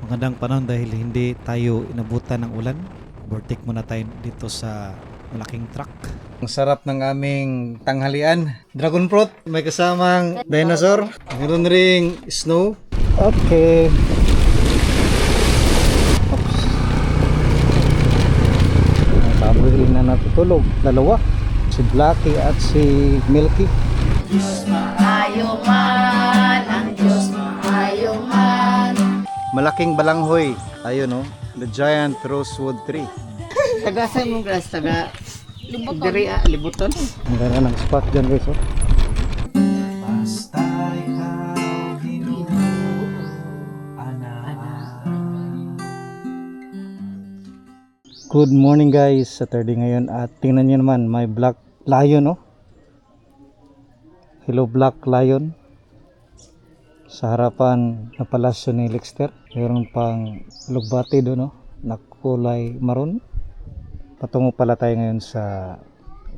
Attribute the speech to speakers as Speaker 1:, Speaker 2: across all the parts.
Speaker 1: Magandang panahon dahil hindi tayo inabutan ng ulan. Overtake muna tayo dito sa malaking truck. Ang sarap ng aming tanghalian. Dragon fruit, may kasamang dinosaur. Meron ring snow. Okay. Oops. Pabili na natutulog. Dalawa. Si Blacky at si Milky.
Speaker 2: Diyos maayo man, ang Diyos maayo man.
Speaker 1: Malaking balanghoy. Ayun no. The giant rosewood tree.
Speaker 2: Tagasan mong grass, taga diri libuton.
Speaker 1: Ang ganda ng spot dyan guys. Oh. Good morning guys, Saturday ngayon at tingnan nyo naman may black lion. Hello black lion sa harapan ng palasyo ni Lexter. Mayroon pang lugbati doon na kulay maroon. Patungo pala tayo ngayon sa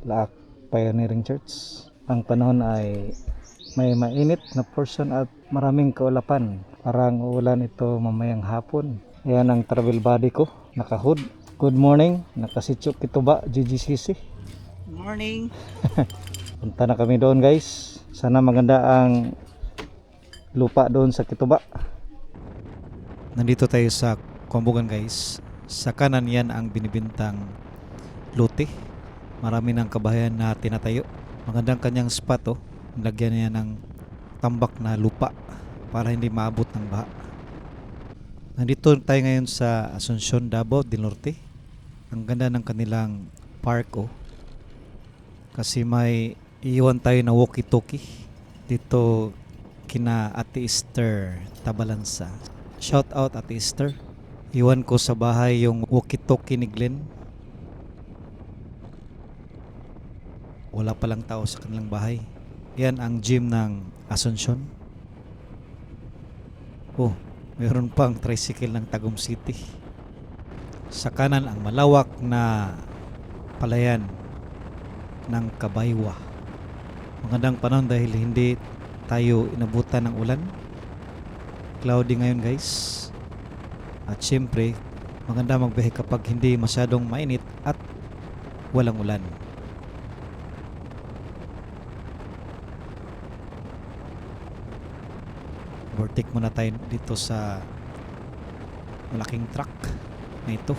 Speaker 1: Laak Pioneering Church. Ang panahon ay may mainit na portion at maraming kaulapan. Parang uulan ito mamayang hapon. Ayan ang travel body ko, naka-hood. Good morning, nakasitsok ito ba GGCC?
Speaker 2: Morning.
Speaker 1: Punta na kami doon guys. Sana maganda ang lupa doon sa Kituba. Nandito tayo sa Kwambugan guys. Sa kanan yan ang binibintang lote. Marami ng kabahayan na tinatayo. Magandang kanyang spot. Lagyan niya ng tambak na lupa para hindi maabot ng baha. Nandito tayo ngayon sa Asuncion, Davao del Norte. Ang ganda ng kanilang park kasi may iwan tayo na walkie-talkie dito kina Ate Esther Tabalansa. Shout out Ate Esther. Iwan ko sa bahay yung walkie-talkie ni Glenn. Wala palang tao sa kanilang bahay. Yan ang gym ng Asuncion. Mayroon pang tricycle ng Tagum City. Sa kanan ang malawak na palayan ng Kabaywa. Magandang panahon dahil hindi tayo inabutan ng ulan. Cloudy ngayon guys. At syempre, maganda magbiyahe kapag hindi masyadong mainit at walang ulan. Overtake muna tayo dito sa malaking truck na ito.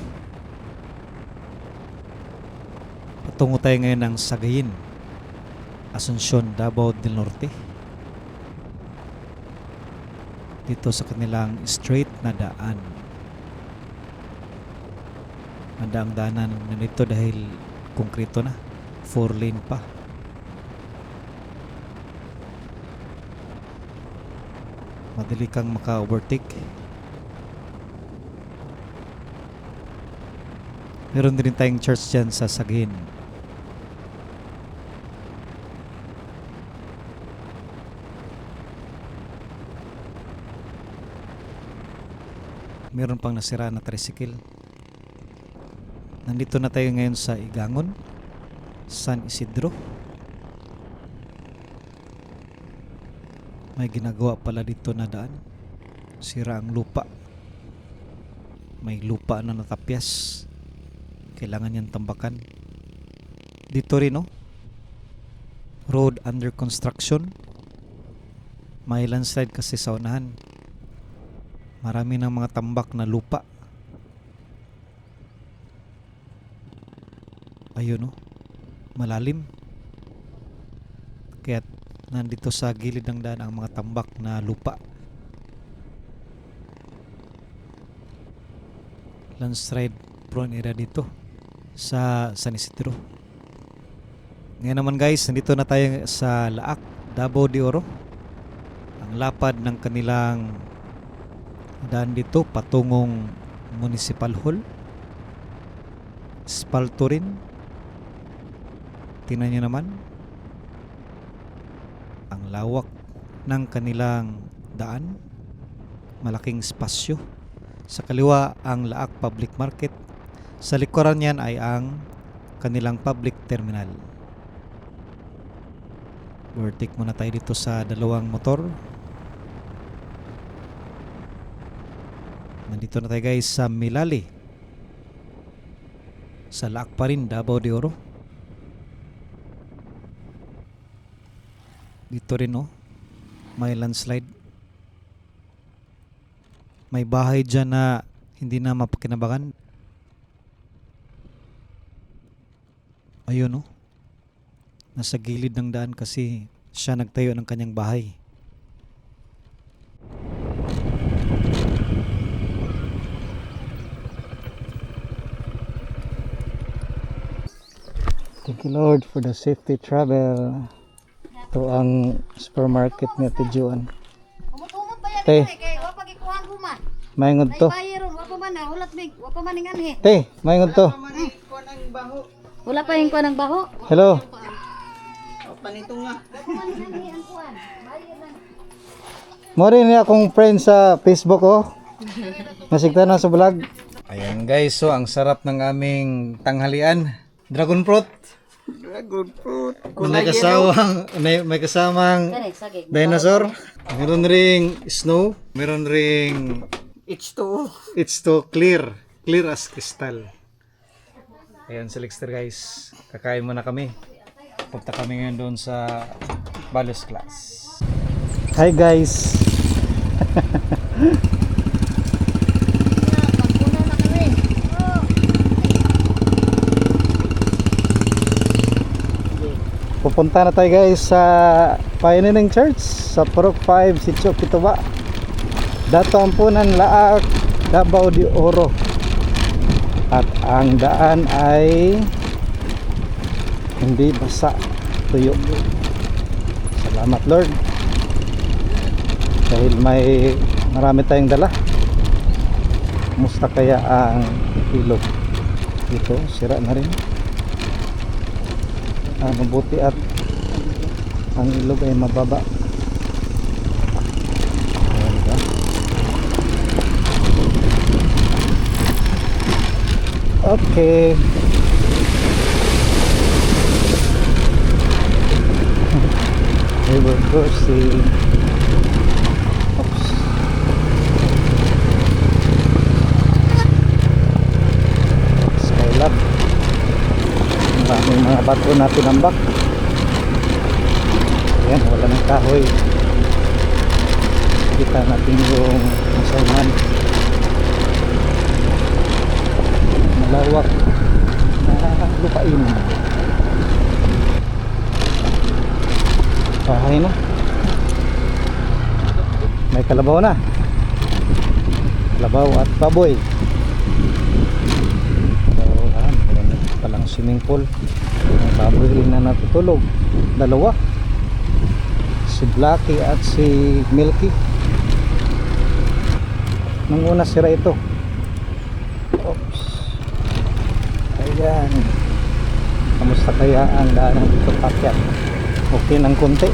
Speaker 1: Patungo tayo ngayon ng Sagayin, Asuncion, Davao del Norte. Dito sa kanilang straight na daan. Ang daanan na nito dahil konkreto na, 4 lane pa. Madali kang maka-overtake. Meron din tayong church dyan sa Sagayin. Meron pang nasira na tricycle. Nandito na tayo ngayon sa Igangon, San Isidro. May ginagawa pala dito na daan. Sira ang lupa. May lupa na natapyas. Kailangan yan tambakan. Dito rin road under construction. May landslide kasi sa unahan. Marami ng mga tambak na lupa. Ayun malalim. Kaya nandito sa gilid ng daan ang mga tambak na lupa. Landslide prone area dito sa San Isidro. Ngayon naman guys, nandito na tayo sa Laak, Davao de Oro. Ang lapad ng kanilang daan dito patungong Municipal Hall. Espalto rin. Tingnan nyo naman ang lawak ng kanilang daan. Malaking espasyo. Sa kaliwa ang Laak Public Market. Sa likuran niyan ay ang kanilang public terminal. Overtake muna tayo dito sa dalawang motor. Nandito na tayo guys sa Milali. Sa Laak pa rin, Davao de Oro. Dito rin oh, may landslide. May bahay dyan na hindi na mapakinabangan. Ayun oh, nasa gilid ng daan kasi siya nagtayo ng kanyang bahay. Thank you Lord for the safety travel. Ito ang supermarket ni Ate Joan.
Speaker 2: Umot-umot ba yan
Speaker 1: Te.
Speaker 2: kay wa pa gikuhan human.
Speaker 1: Maingod
Speaker 2: Ay
Speaker 1: to.
Speaker 2: bayiron wa pa man na hulat mig, wa pa man ning anhi.
Speaker 1: Te, maingod to.
Speaker 2: Wala pa yung kuan ng baho.
Speaker 1: Hello. Mo rin niya akong friend sa Facebook oh. Nasigta na sa vlog. Ayan guys, so ang sarap ng aming tanghalian. Dragon fruit.
Speaker 3: Dragon fruit.
Speaker 1: May kasamang
Speaker 2: Kani sagi.
Speaker 1: dinosaur. Meron ring snow. Meron ring
Speaker 3: It's too.
Speaker 1: clear. Clear as crystal. Ayan si Lexter guys. Kakain muna kami. Punta kami ngayon doon sa Balos class. Hi guys. Pupunta na tayo guys sa Pioneering Church sa Purok 5, Sitio Kituba. Dato Ampunan, Laak, Davao de Oro. At ang daan ay hindi basa, tuyo. Salamat Lord. Dahil marami tayong dala. Kumusta kaya ang ilog? Ito, sira na rin. Mabuti at ang ilog ay mababa. Ayan ba? Okay. River crossing. Oops. Skylab. Maraming mga bato na tinambak. Ayan, wala ng kahoy. Kita natin yung masayman. Malawak na lupain. Bahay na. May kalabaw na. Kalabaw at baboy. Palang swimming pool. Ang baboy rin na natutulog. Dalawa. Si Blacky at si Milky. Nung una sira ito. Oops. Ayan. Kamusta kaya ang daanan dito pakyat? Okay ng konti.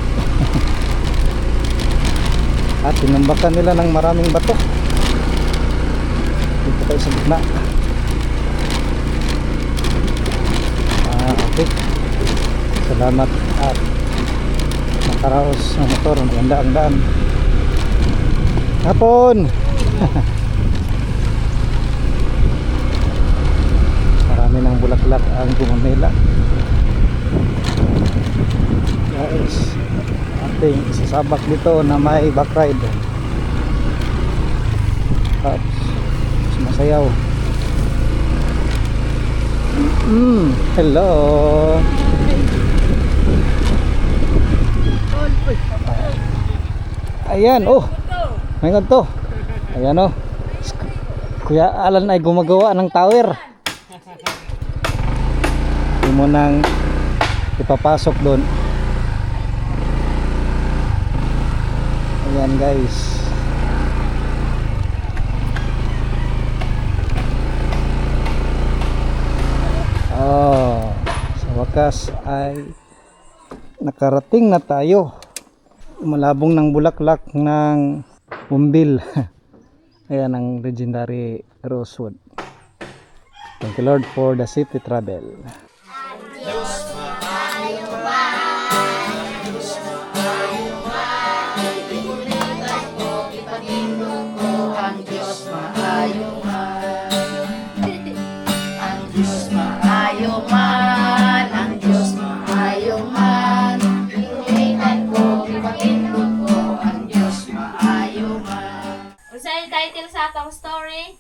Speaker 1: At tinambakan nila ng maraming bato. Dito tayo sa gitna. Okay. Salamat at nakaraos ng motor. Maganda ang daan. Hapon! Marami ng bulaklak ang gumamela. Guys, ating isasabak dito na may back ride. Tapos sumasayaw. Hello. Ayan, oh. May ganito. Ayan oh. Kuya Alan ay gumagawa ng tower. Hindi mo nang ipapasok doon. Ayan guys. Oh, sa wakas ay nakarating na tayo. Malabong ng bulaklak ng bumbil. Ayan ang legendary rosewood. Thank you Lord for the safety travel.
Speaker 4: maayo man. Ang Diyos maayo man, ang Diyos maayo man. Ingatan ko, ipakindot ko, ang Diyos maayo man.
Speaker 5: Unsa ang title sa atong story?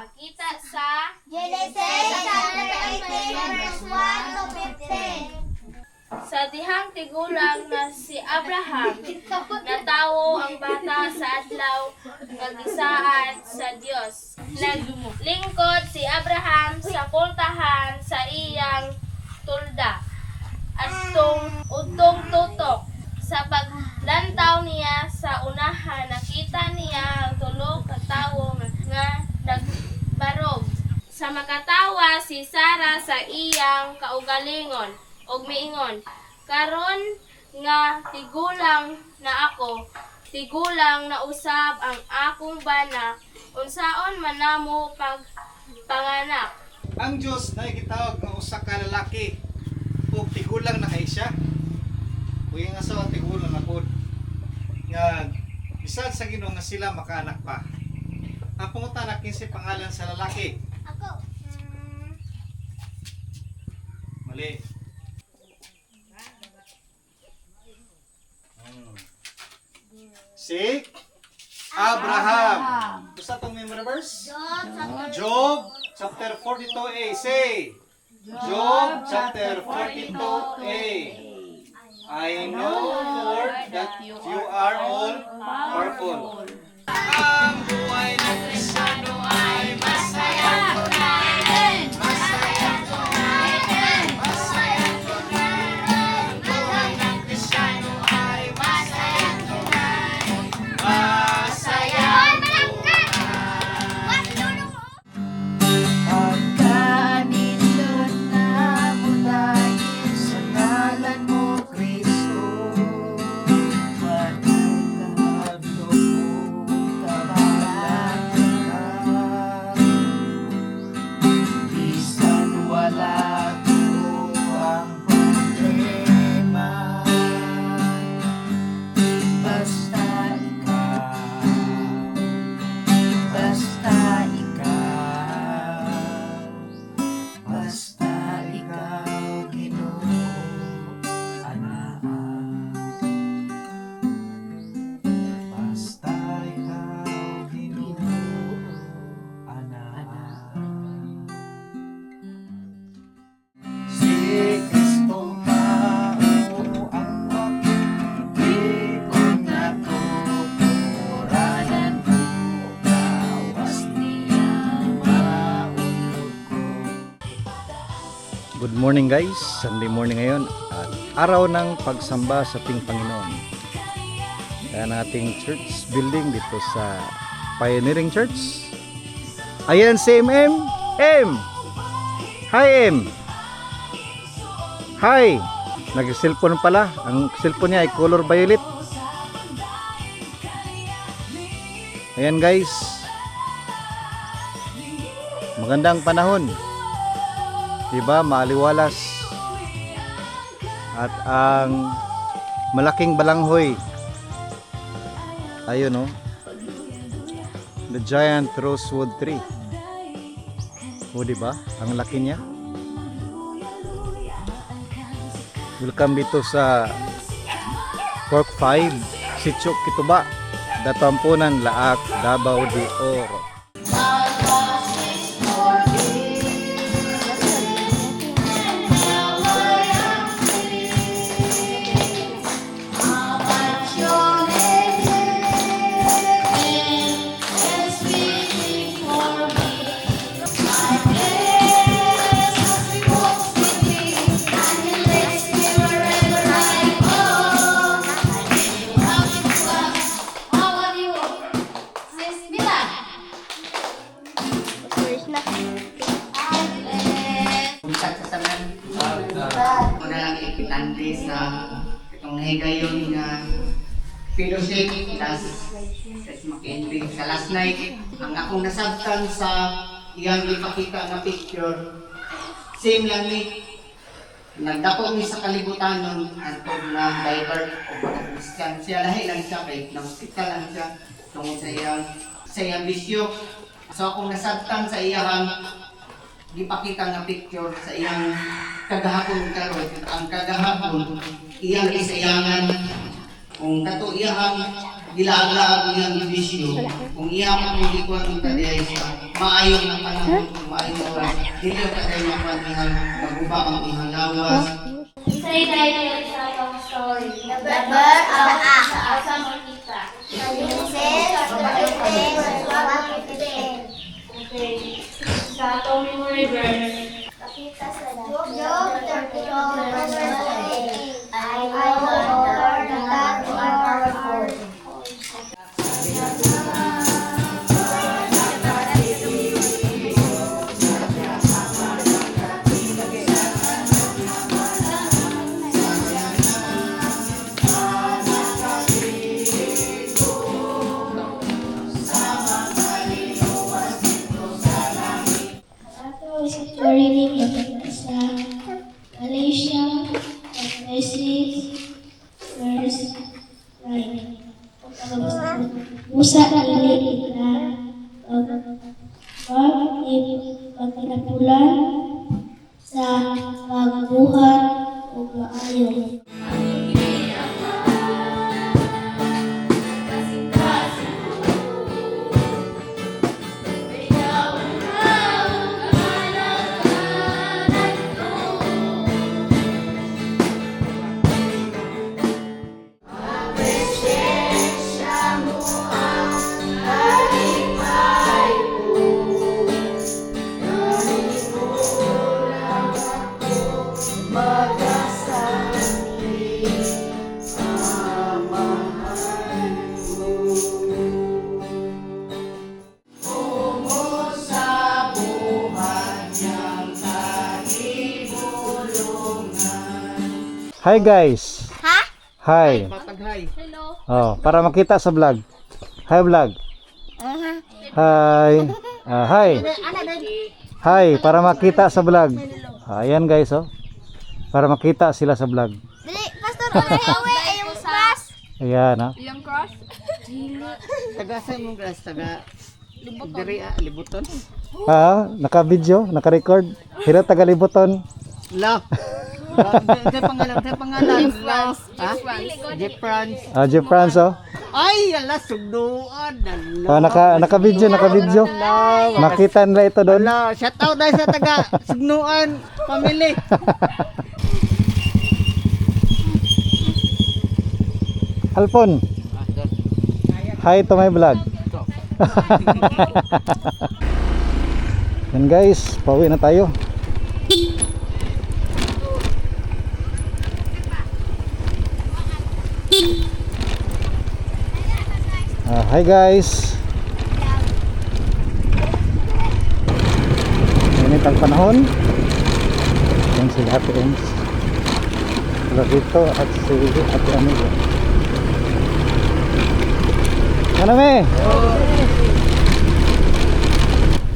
Speaker 5: Makita sa
Speaker 6: Genesis chapter 18 verse 1 to 15.
Speaker 5: sa dihang tigulang na si Abraham natawo ang bata sa adlaw nga gisaad sa Dios. Naglingkod si Abraham sa pultahan sa iyang tulda adtong udtong tutok. Sa paglantaw niya sa unahan, nakita niya ang tulo ka tawo nga nagbarog. Sa makatawa si Sarah sa iyang kaugalingon ug miingon, karon nga tigulang na ako, tigulang na usab ang akong bana, unsaon man namo pagpanganak.
Speaker 1: Ang Diyos na gitawag nga usa ka lalaki ug tigulang na kay siya. Ug yung asawa tigulang na pod. Nga bisag sa Ginoo nga sila makaanak pa. Ang pangutana kinsa pangalan sa lalaki?
Speaker 6: Ako.
Speaker 1: Mali. Si Abraham. Gusto itong memory verse? Job chapter 42a. Say, Job chapter 42a. I know, Lord, that you are all powerful. Ang buhay ng Kristiyano ay masaya. Masaya tunay. Masaya tunay. Ang buhay ng Kristiyano ay masaya tunay. Masaya
Speaker 4: Pagkanindot na mutay sa ngalan mo, Kristo, matangkad ko kabalaan ka. Bisan wala ko ang problema, basta ikaw, basta ikaw, basta ikaw, Ginoo, anak. Basta ikaw, Ginoo, anak. Si Kristong tao ang pag-ibig na tukuranan ko, gawas niya maunod ko.
Speaker 1: Good morning guys, Sunday morning ngayon at araw ng pagsamba sa ating Panginoon. Ayan ang ating church building dito sa Pioneering Church. Ayan si M. Hi M. Hi. Nag-cellphone pala. Ang cellphone niya ay color violet. Ayan guys. Magandang panahon. Diba, maaliwalas. At ang malaking balanghoy. Ayun oh. The giant rosewood tree. O diba? Ang laki niya. Welcome dito sa Pork 5, Sitio Kituba, Datampunan, Laak, Davao de Oro.
Speaker 2: Unsat sa tanan. Ako na lang ipitante sa itong nahigayon nga fellowship last Mackenzie sa last night. Ang akong nasabtan sa iyang ipakita na picture, same lang ni nagdako mi sa kalibutan ng antod na diver o mga Christian. Siya lahi lang siya kay na hospital lang siya tungod sa iyang sa iyang bisyo. So akong nasabtan sa iyang gipakita nga picture sa iyang kagahapon karon, ang kagahapon iyang isayangan kung kato iyang gilaag iyang bisyo, kung iyang kung gikuan unta diay sa maayong na panahon, kung maayong oras, dili ka tayo mapanihan maguba ang iyang lawas.
Speaker 5: Say tayo sa akong story.
Speaker 6: The bird of the act.
Speaker 5: Sa asa makita.
Speaker 6: Genesis 13:1-15.
Speaker 5: Okay. Sa atong memory verse.
Speaker 6: Job 34:8. I know, Lord, that you are powerful.
Speaker 7: Ato story ni kita sa Malaysia, verses verse 9. Musa dili na pagkinapulan sa pagbuhat o maayo.
Speaker 1: Hi guys.
Speaker 6: Ha?
Speaker 1: Hi.
Speaker 2: Pataghay.
Speaker 5: Hello.
Speaker 1: Oh, para makita sa vlog. Hi vlog. Hi. Hi. Hi, para makita sa vlog. Ayan guys, oh. Para makita sila sa vlog.
Speaker 6: Dili, Pastor, awe yung class.
Speaker 1: Ayan, oh.
Speaker 3: Taga sa imong glass, taga diri libuton.
Speaker 1: Naka-video, naka-record. Hira taga-libuton.
Speaker 3: La. Pangalan. Ha? Jeff France.
Speaker 1: Jeff France, oh.
Speaker 3: Ay, ala sugduan. Ala.
Speaker 1: Naka-video. Nakita nila ito doon.
Speaker 3: Ala, shout out dahil sa taga Sugnuan family.
Speaker 1: Alpon. Hi to my vlog. Yan guys, pauwi na tayo. Hi guys. Init ang panahon. Yan si Happy Ends. Dito at si Ate Amigo. Ano me?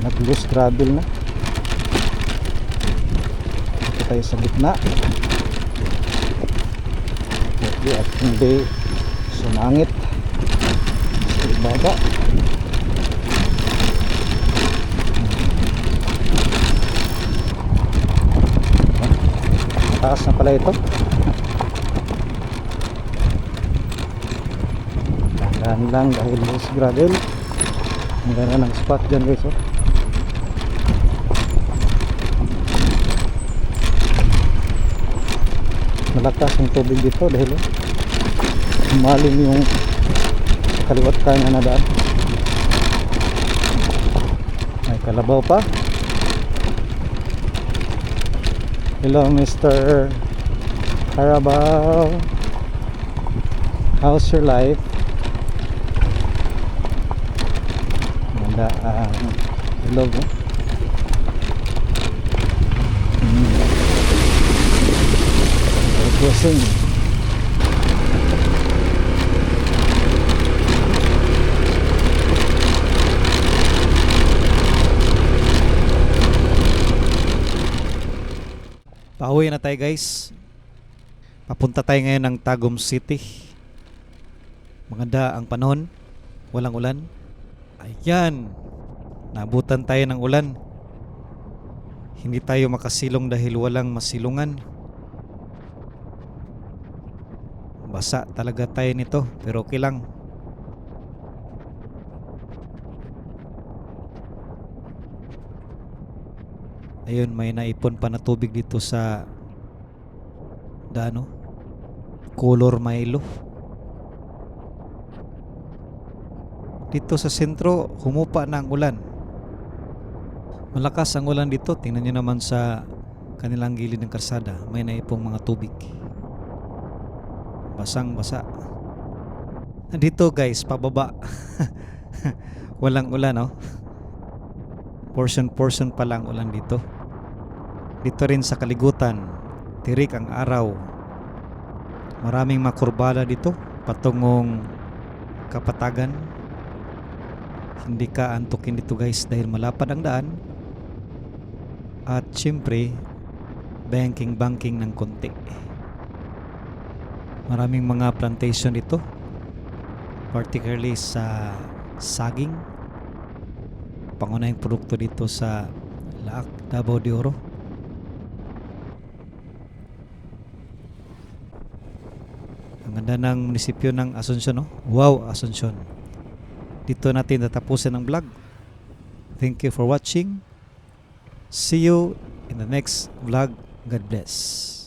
Speaker 1: Nag-loose travel na. Dito tayo sa gitna. Okay, at hindi sumangit. Sa ibaba. Taas na pala ito. Dahan lang dahil loose gravel. Ang ganda ng spot dyan guys, oh. Malakas yung tubig dito dahil malim yung kaliwat kanya na daan. May kalabaw pa. Hello Mr. Carabao, how's your life? Ganda ang ilog, oh. Crossing. Pauwi na tayo guys. Papunta tayo ngayon ng Tagum City. Maganda ang panahon, walang ulan. Ayan. Nabutan tayo ng ulan. Hindi tayo makasilong dahil walang masilungan. Basa talaga tayo nito, pero okay lang. Ayun, may naipon pa na tubig dito sa Color Milo. Dito sa sentro, humupa na ang ulan. Malakas ang ulan dito. Tingnan nyo naman sa kanilang gilid ng kalsada. May naipong mga tubig. Basang basa. Dito guys, pababa. Walang ulan, no? Portion pa lang ulan dito. Dito rin sa kaligutan, tirik ang araw. Maraming makurbala dito, patungong Kapatagan. Hindi ka antukin dito guys dahil malapad ang daan. At syempre, banking ng konti. Maraming mga plantation dito, particularly sa saging. Pangunahing produkto dito sa Laak, Davao de Oro. Ang ganda ng munisipyo ng Asuncion, no? Wow, Asuncion. Dito natin tatapusin ang vlog. Thank you for watching. See you in the next vlog. God bless.